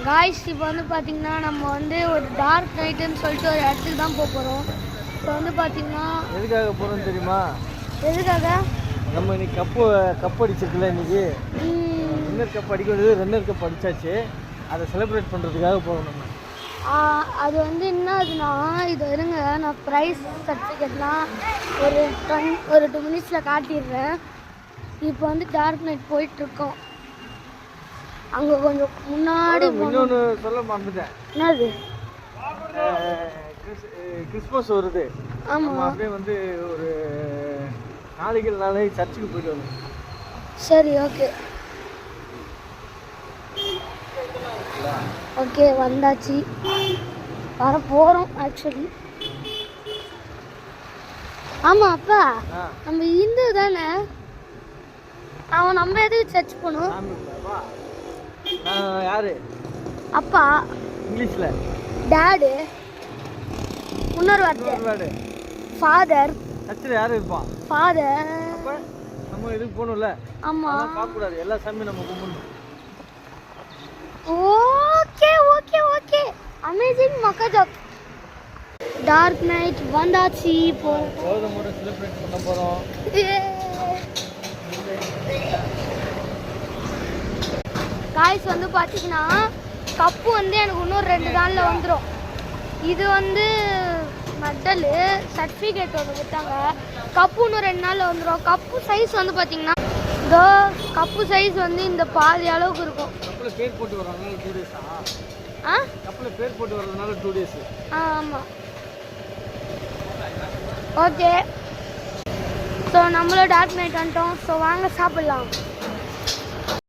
Guys இப்போ வந்து பார்த்தீங்கன்னா நம்ம வந்து ஒரு டார்க் நைட்டுன்னு சொல்லிட்டு ஒரு இடத்துக்கு தான் போக போகிறோம். இப்போ வந்து பார்த்தீங்கன்னா எதுக்காக போகிறோன்னு தெரியுமா? எதுக்காக? நம்ம இன்னைக்கு கப் அடிச்சிருக்குல்ல இன்னைக்கு. வின்னர் கப் அடிக்கிறது, ரன்னர் கப் அடிச்சாச்சு. அதை செலிப்ரேட் பண்ணுறதுக்காக போகிறோம் நம்ம. அது வந்து என்ன ஆகுதுன்னா, இது இருங்க, நான் ப்ரைஸ் சர்டிஃபிகேட்லாம் ஒரு 2 மினிட்ஸில் காட்டிடுறேன். இப்போ வந்து டார்க் நைட் போயிட்டுருக்கோம். அங்கே கொஞ்சம் முன்னாடி இன்னொன்று சொல்ல மறந்துட்டேன். என்னது? கிறிஸ்மஸ் வருது. ஆமாம், அப்படியே வந்து ஒரு நாளைக்கு சர்ச்சுக்கு போயிட்டு வரோம். சரி, ஓகே ஓகே வந்தாச்சு, வர போகிறோம் ஆக்சுவலி. ஆமாம் அப்பா, நம்ம இந்து தானே, அவன் நம்ம எதுக்கு சர்ச் போகணும்? யாரு? அப்பா. இங்கிலீஷ்ல டாடு. இன்னொரு வார்த்தை ஃபாதர். சர்ச்சில் யாரு இருப்பான்? ஃபாதர். அப்ப நம்ம இதுக்கு போகணும்ல. ஆமா, பார்க்க கூடாது, எல்லா சாமியும் நம்ம கும்பிடணும். ஓகே ஓகே ஓகே, அமேசிங் மக்கஜோக். டார்க் நைட் வந்தாச்சு. இப்போ முறை செலிப்ரேட் பண்ண போறோம். காய்ஸ் வந்து பார்த்தீங்கன்னா கப்பு வந்து எனக்கு இன்னும் 2 நாளில் வந்துடும். இது வந்து மெடலு சர்டிஃபிகேட் ஒன்று கொடுத்தாங்க. கப்பு இன்னும் 2 நாளில் வந்துடும். கப்பு சைஸ் வந்து பார்த்தீங்கன்னா இதோ கப்பு சைஸ் வந்து இந்த பாதி அளவுக்கு இருக்கும். கப்பில் பேர் போட்டு வர்றதுனால 2 டேஸா? கப்பில் பேர் போட்டு வர்றதுனால 2 டேஸ். ஆமாம், ஓகே. ஸோ நம்மளும் டார்க் நைட் வந்துட்டோம். ஸோ வாங்க சாப்பிட்லாம்.